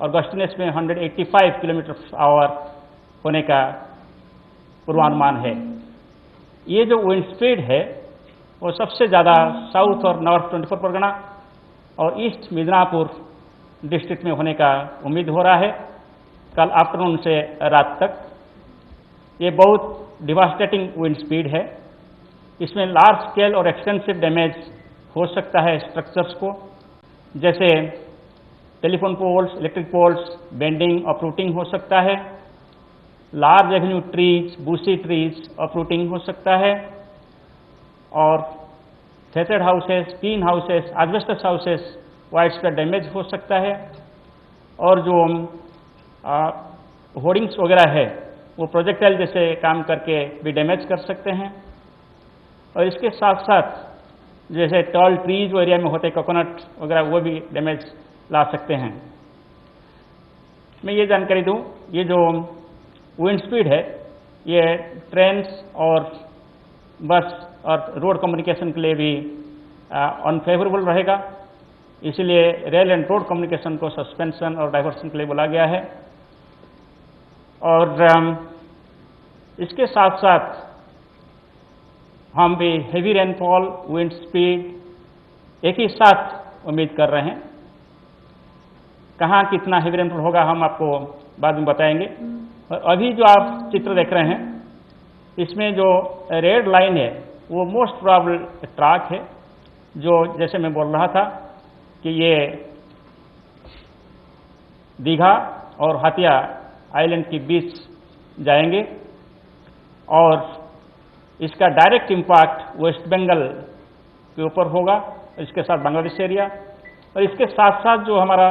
और गस्टिनेस में 185 किलोमीटर/आवर होने का पूर्वानुमान है। ये जो विंड स्पीड है वो सबसे ज़्यादा साउथ और नॉर्थ 24 परगना और ईस्ट मिदनापुर डिस्ट्रिक्ट में होने का उम्मीद हो रहा है कल आफ्टरनून से रात तक। ये बहुत डिवास्टेटिंग विंड स्पीड है। इसमें लार्ज स्केल और एक्सटेंसिव डैमेज हो सकता है स्ट्रक्चर्स को, जैसे telephone poles, electric poles, bending, uprooting हो सकता है। Large avenue trees, bushy trees uprooting हो सकता है और थेटेड houses, tin houses, asbestos houses wide spread damage हो सकता है। और जो होर्डिंग्स वगैरह है वो प्रोजेक्टाइल जैसे काम करके भी डैमेज कर सकते हैं। और इसके साथ साथ जैसे टॉल ट्रीज एरिया में होते कोकोनट वगैरह वो भी डैमेज ला सकते हैं। मैं ये जानकारी दूं, ये जो विंड स्पीड है ये ट्रेन्स और बस और रोड कम्युनिकेशन के लिए भी अनफेवरेबल रहेगा। इसलिए रेल एंड रोड कम्युनिकेशन को सस्पेंशन और डाइवर्सन के लिए बोला गया है। और इसके साथ साथ हम भी हेवी रेनफॉल, विंड स्पीड एक ही साथ उम्मीद कर रहे हैं। कहाँ कितना हेवी रेनफॉल होगा हम आपको बाद में बताएंगे। और अभी जो आप चित्र देख रहे हैं इसमें जो रेड लाइन है वो मोस्ट प्रोबेबल ट्रैक है, जो जैसे मैं बोल रहा था कि ये दीघा और हातिया आइलैंड के बीच जाएंगे और इसका डायरेक्ट इम्पैक्ट वेस्ट बंगाल के ऊपर होगा, इसके साथ बांग्लादेश एरिया और इसके साथ साथ जो हमारा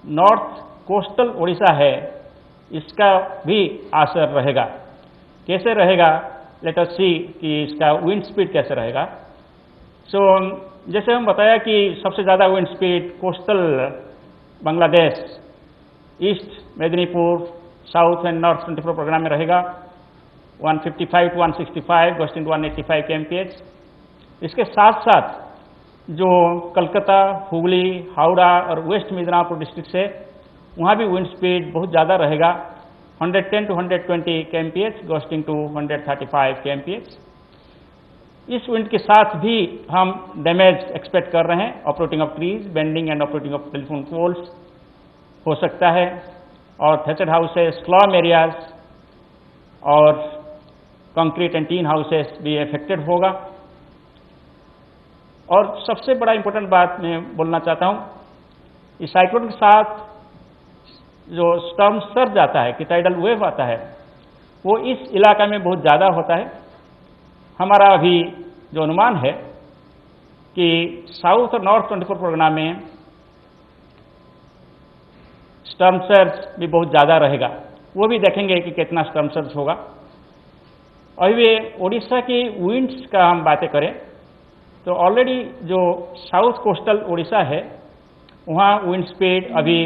नॉर्थ कोस्टल उड़ीसा है इसका भी असर रहेगा। कैसे रहेगा, लेट अस सी कि इसका विंड स्पीड कैसे रहेगा। जैसे हम बताया कि सबसे ज़्यादा wind speed coastal Bangladesh, east Medinipur, south and north 24 प्रोग्राम में रहेगा 155 to 165 गोस्टिंग टू 185 kmph। इसके साथ साथ जो कलकत्ता, हुगली, हावड़ा और वेस्ट मिदनापुर डिस्ट्रिक्ट से वहाँ भी विंड स्पीड बहुत ज़्यादा रहेगा 110 to 120 kmph gusting to 135 kmph। इस विंड के साथ भी हम डैमेज एक्सपेक्ट कर रहे हैं। Uprooting of trees, bending and uprooting of telephone poles हो सकता है और थेटेड हाउसेस, स्लम एरियाज और कंक्रीट एंड टीन हाउसेस भी अफेक्टेड होगा। और सबसे बड़ा इंपॉर्टेंट बात मैं बोलना चाहता हूं, इस साइक्लोन के साथ जो स्टॉर्म सर्ज आता है कि टाइडल वेव आता है वो इस इलाका में बहुत ज़्यादा होता है। हमारा अभी जो अनुमान है कि साउथ और नॉर्थ 24 परगना में स्टॉर्म सर्ज भी बहुत ज़्यादा रहेगा, वो भी देखेंगे कि कितना स्टॉर्म सर्ज होगा। अभी उड़ीसा की विंड्स का हम बातें करें तो ऑलरेडी जो साउथ कोस्टल उड़ीसा है वहाँ विंड स्पीड अभी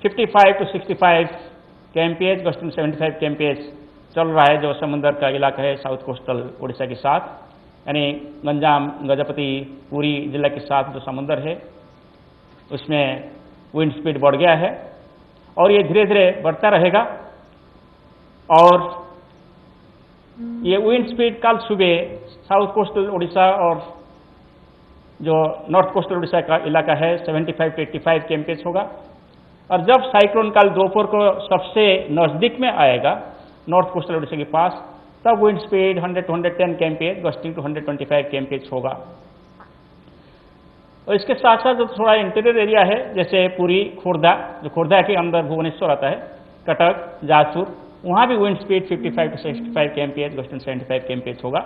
55 to 65 kmph गोस्टिंग 75 kmph चल रहा है, जो समुद्र का इलाका है साउथ कोस्टल उड़ीसा के साथ, यानी गंजाम, गजपति, पुरी जिला के साथ जो समुद्र है उसमें विंड स्पीड बढ़ गया है और ये धीरे धीरे बढ़ता रहेगा। और ये विंड स्पीड कल सुबह साउथ कोस्टल उड़ीसा और जो नॉर्थ कोस्टल उड़ीसा का इलाका है 75 to 85 kmph होगा। और जब साइक्लोन कल दोपहर को सबसे नज़दीक में आएगा नॉर्थ कोस्टल उड़ीसा के पास, तब wind speed 100 to 110 kmph gusting to 125 kmph होगा। और इसके साथ साथ जो थोड़ा इंटीरियर एरिया है जैसे पुरी, खुर्दा, जो खुर्दा के अंदर भुवनेश्वर आता है, कटक, जाजपुर, वहाँ भी wind speed 55 to 65 kmph ghosting 75 kmph होगा।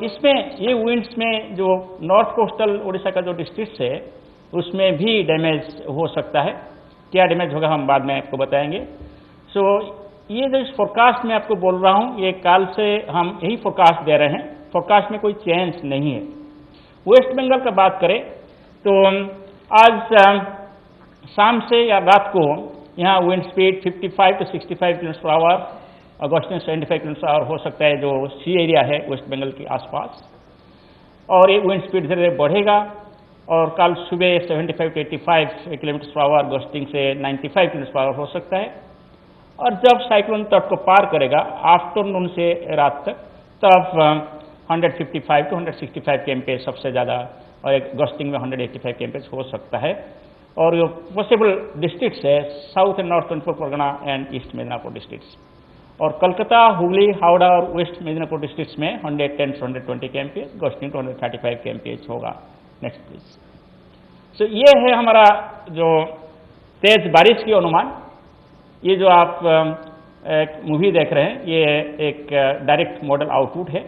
इसमें ये विंड्स में जो नॉर्थ कोस्टल उड़ीसा का जो डिस्ट्रिक्ट है उसमें भी डैमेज हो सकता है। क्या डैमेज होगा हम बाद में आपको बताएंगे। ये जो इस फोरकास्ट में आपको बोल रहा हूँ ये कल से हम यही फोरकास्ट दे रहे हैं, फोरकास्ट में कोई चेंज नहीं है। वेस्ट बंगाल का बात करें तो आज शाम से या रात को यहाँ विंड स्पीड 55 to 65 km/h और गोस्टिंग 75 km/h हो सकता है, जो सी एरिया है वेस्ट बंगाल के आसपास। और ये विंड स्पीड धीरे धीरे बढ़ेगा और कल सुबह 75 to 85 kilometre per hour, gusting से 95 किलोमीटर पर आवर हो सकता है। और जब साइक्लोन तट को पार करेगा आफ्टरनून से रात तक, तब 155 to 165 kmph सबसे ज़्यादा, और एक गस्टिंग में 185 kmph हो सकता है। और जो पॉसिबल डिस्ट्रिक्ट्स है south and north 24 Pargana and east Midnapore districts, और कलकत्ता, हुगली, हावड़ा और वेस्ट मिदनापुर डिस्ट्रिक्ट्स में 110 to 120 kmph, gusting to 135 kmph होगा। Next please. सो ये है हमारा जो तेज बारिश की अनुमान। ये जो आप एक मूवी देख रहे हैं, ये एक डायरेक्ट मॉडल आउटपुट है।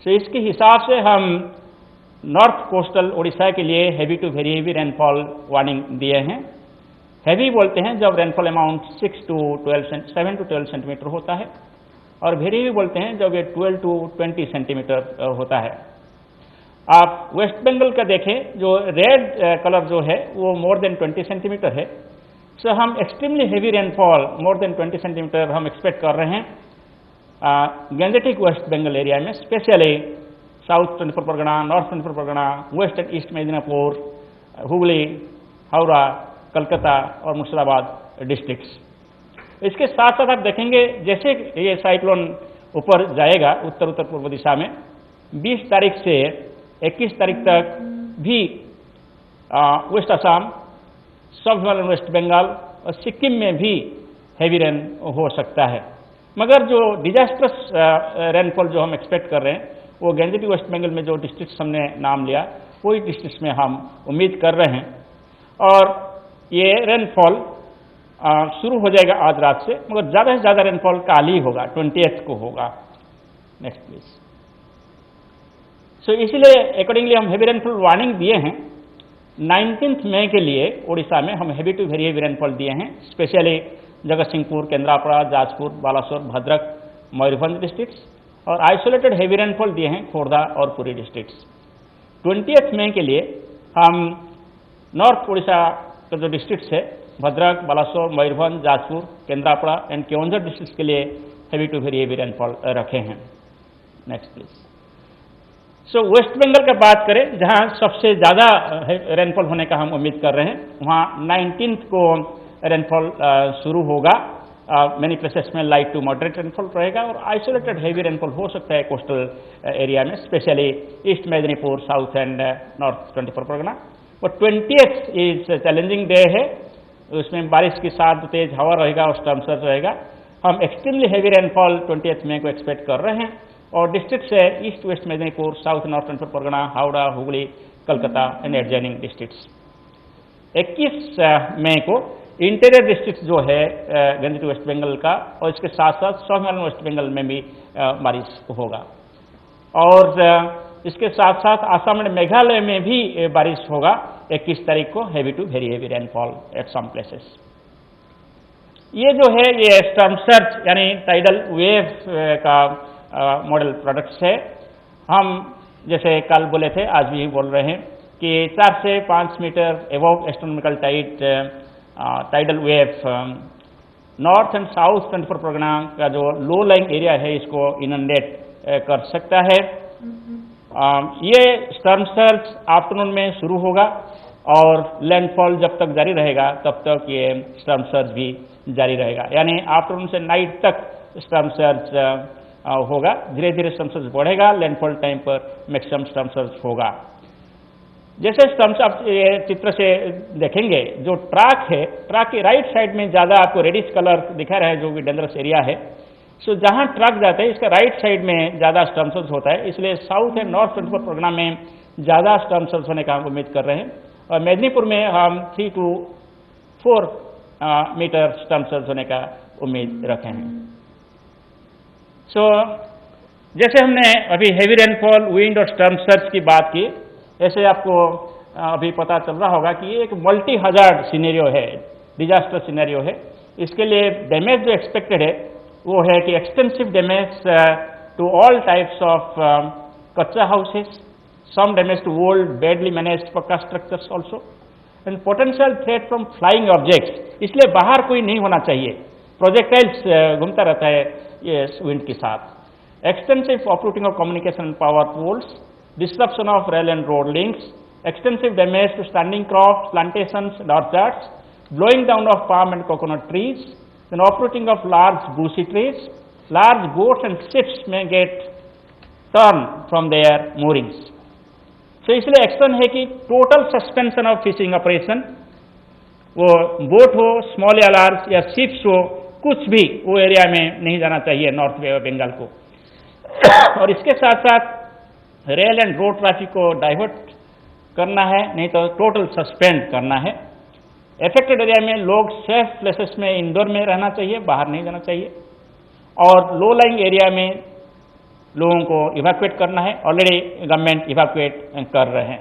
सो इसके हिसाब से हम नॉर्थ कोस्टल उड़ीसा के लिए heavy to very heavy rainfall warning दिए हैं। हैवी बोलते हैं जब रेनफॉल अमाउंट 7 to 12 सेंटीमीटर होता है, और वेरी हेवी बोलते हैं जब ये 12 to 20 सेंटीमीटर होता है। आप वेस्ट बंगाल का देखें, जो रेड कलर जो है वो मोर देन 20 सेंटीमीटर है। सो हम extremely heavy rainfall more than 20 centimetre हम एक्सपेक्ट कर रहे हैं गैंजेटिक वेस्ट बंगाल एरिया में, specially south 24 Parganas, north 24 Parganas, west and east Medinipur, Hooghly, Howrah, Calcutta और मुर्शिदाबाद डिस्ट्रिक्ट्स। इसके साथ साथ आप देखेंगे जैसे ये साइक्लोन ऊपर जाएगा उत्तर उत्तर पूर्व दिशा में, 20 तारीख से 21 तारीख तक भी वेस्ट असम, सब हिमालयन वेस्ट बंगाल और सिक्किम में भी हैवी रेन हो सकता है। मगर जो डिजास्टर्स रेनफॉल जो हम एक्सपेक्ट कर रहे हैं वो गैंजेटिक वेस्ट बंगाल में जो डिस्ट्रिक्ट्स हमने नाम लिया वही डिस्ट्रिक्ट्स में हम उम्मीद कर रहे हैं। और ये रेनफॉल शुरू हो जाएगा आज रात से, मगर ज़्यादा से ज़्यादा रेनफॉल कल ही होगा, 20th को होगा। Next please. सो इसीलिए अकॉर्डिंगली हम हैवी रेनफॉल वार्निंग दिए हैं। 19 मई के लिए उड़ीसा में हम heavy to very heavy rainfall दिए हैं, स्पेशली जगतसिंहपुर, केंद्रापड़ा, जाजपुर, बालासोर, भद्रक, मयूरभंज डिस्ट्रिक्ट्स, और आइसोलेटेड हैवी रेनफॉल दिए हैं खोर्धा और पुरी डिस्ट्रिक्ट्स। 20th मई के लिए हम नॉर्थ उड़ीसा का जो डिस्ट्रिक्ट्स है, भद्रक, बालासोर, मयूरभंज, जाजपुर, केंद्रापड़ा एंड केवंझर डिस्ट्रिक्ट्स के लिए heavy to very heavy rainfall रखे हैं। Next please. So west Bengal का बात करें, जहां सबसे ज़्यादा रेनफॉल होने का हम उम्मीद कर रहे हैं, वहां 19th को रेनफॉल शुरू होगा। मैनी प्लेसेस में लाइट टू मॉडरेट रेनफॉल रहेगा, और आइसोलेटेड हैवी रेनफॉल हो सकता है कोस्टल एरिया में, specially east Medinipur, south and north 24 Pargana. और 20th इज चैलेंजिंग डे है, उसमें बारिश के साथ तेज हवा रहेगा और स्टॉर्म सर्ज रहेगा। हम एक्सट्रीमली हैवी रेनफॉल 20th मई को एक्सपेक्ट कर रहे हैं, और डिस्ट्रिक्ट्स है east west Medinipur, south north 24 Pargana, Howrah, Hooghly, Calcutta and adjoining districts. 21 मई को इंटीरियर डिस्ट्रिक्ट जो है गैंजेटिक वेस्ट बंगाल का, और इसके साथ साथ सब हिमालयन वेस्ट बंगाल में भी बारिश होगा। और इसके साथ साथ आसाम और मेघालय में भी बारिश होगा 21 तारीख को, heavy to very heavy rainfall at some places. ये जो है ये स्टॉर्म सर्ज यानी टाइडल वेव का मॉडल प्रोडक्ट्स है। हम जैसे कल बोले थे, आज भी बोल रहे हैं कि 4 से 5 metre above astronomical tidal wave north and south 24 Parganas का जो लो लाइंग एरिया है इसको इनंडेट कर सकता है। ये स्टॉर्म सर्ज आफ्टरनून में शुरू होगा, और लैंडफॉल जब तक जारी रहेगा तब तक ये स्टॉर्म सर्ज भी जारी रहेगा, यानी आफ्टरनून से नाइट तक स्टॉर्म सर्ज होगा। धीरे धीरे स्टॉर्म सर्ज बढ़ेगा, लैंडफॉल टाइम पर मैक्सिमम स्टॉर्म सर्ज होगा। जैसे स्टॉर्म्स आप ये चित्र से देखेंगे, जो ट्रैक है, ट्रैक के राइट साइड में ज़्यादा आपको रेडिश कलर दिखा रहा है, जो कि डेंजरस एरिया है। सो जहाँ ट्रक जाता है इसका राइट साइड में ज़्यादा स्टॉर्म सर्ज होता है, इसलिए साउथ एंड नॉर्थ 24 परगना में ज़्यादा स्टॉर्म सर्ज होने का हम उम्मीद कर रहे हैं। और मेदिनीपुर में हम 3 to 4 मीटर स्टॉर्म सर्ज होने का उम्मीद रखे हैं। सो जैसे हमने अभी हैवी रेनफॉल, विंड और स्टॉर्म सर्ज की बात की, ऐसे आपको अभी पता चल रहा होगा कि ये एक मल्टी हजार्ड सिनेरियो है, डिजास्टर सिनेरियो है। इसके लिए डैमेज जो एक्सपेक्टेड है वो है कि extensive damage to all types of kutcha houses, some damage to old badly managed pucca structures also, and potential threat from flying objects. इसलिए बाहर कोई नहीं होना चाहिए, प्रोजेक्टाइल्स घूमता रहता है ये विंड के साथ। Extensive uprooting of communication power poles, disruption of rail and road links, extensive damage to standing crops, plantations and orchards, blowing down of palm and coconut trees, then uprooting of large bushy trees. Large boats and ships may get turned from their moorings. So इसलिए action है कि total suspension of fishing operation, वो boat हो, small या large या ships हो, कुछ भी वो एरिया में नहीं जाना चाहिए नॉर्थ बे ऑफ बंगाल को। और इसके साथ साथ रेल एंड रोड ट्रैफिक को डाइवर्ट करना है, नहीं तो टोटल सस्पेंड करना है। एफेक्टेड एरिया में लोग सेफ प्लेसेस में इंडोर में रहना चाहिए, बाहर नहीं जाना चाहिए। और लो लाइंग एरिया में लोगों को इवैक्यूएट करना है, ऑलरेडी गवर्नमेंट इवैक्यूएट कर रहे हैं।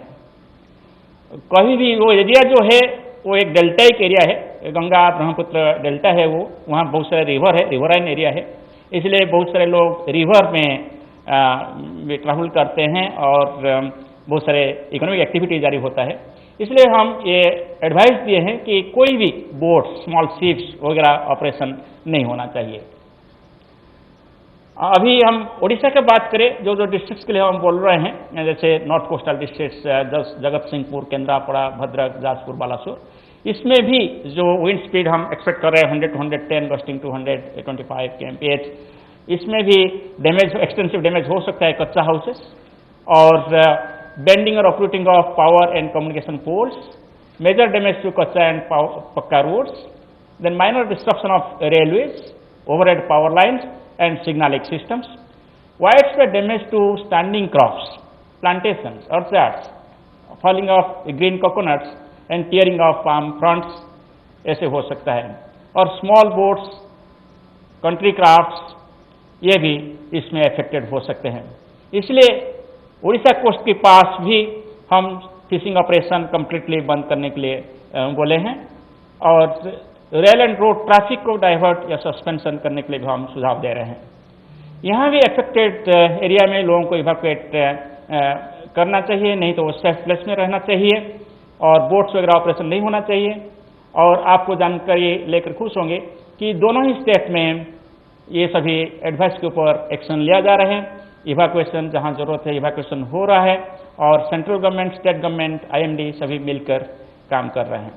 कहीं भी वो एरिया जो है वो एक डेल्टाइक एरिया है, गंगा ब्रह्मपुत्र डेल्टा है, वो वहाँ बहुत सारे रिवर है, रिवराइन एरिया है, इसलिए बहुत सारे लोग रिवर में ट्रैवल करते हैं और बहुत सारे इकोनॉमिक एक्टिविटी जारी होता है। इसलिए हम ये एडवाइस दिए हैं कि कोई भी बोट, स्मॉल शिप्स वगैरह ऑपरेशन नहीं होना चाहिए। अभी हम उड़ीसा की बात करें, जो डिस्ट्रिक्ट्स के लिए हम बोल रहे हैं, जैसे नॉर्थ कोस्टल डिस्ट्रिक्ट्स जगत सिंहपुर, केंद्रापड़ा, भद्रक, जाजपुर, बालासोर, इसमें भी जो विंड स्पीड हम एक्सपेक्ट कर रहे हैं 100 to 110 गस्टिंग टू 125 kmph, इसमें भी डैमेज, एक्सटेंसिव डैमेज हो सकता है कच्चा हाउसेस और बेंडिंग और uprooting of power and communication poles, major damage to kutcha and pucca roads, then minor destruction of railways, overhead power lines and signalic systems, widespread damage to standing crops, plantations, orchards, falling of green coconuts and tearing of palm fronds, ऐसे हो सकता है। और small boats, country crafts, ये भी इसमें affected हो सकते हैं। इसलिए उड़ीसा कोस्ट के पास भी हम फिशिंग ऑपरेशन कंप्लीटली बंद करने के लिए बोले हैं और रेल एंड रोड ट्रैफिक को डाइवर्ट या सस्पेंशन करने के लिए भी हम सुझाव दे रहे हैं। यहाँ भी अफेक्टेड एरिया में लोगों को इवैक्यूएट करना चाहिए, नहीं तो वो सेफ प्लेस में रहना चाहिए और बोट्स वगैरह ऑपरेशन नहीं होना चाहिए। और आपको जानकारी लेकर खुश होंगे कि दोनों ही स्टेट में ये सभी एडवाइस के ऊपर एक्शन लिया जा रहे हैं। इवैक्यूएशन जहाँ जरूरत है इवैक्यूएशन हो रहा है और central government, state government, IMD सभी मिलकर काम कर रहे हैं।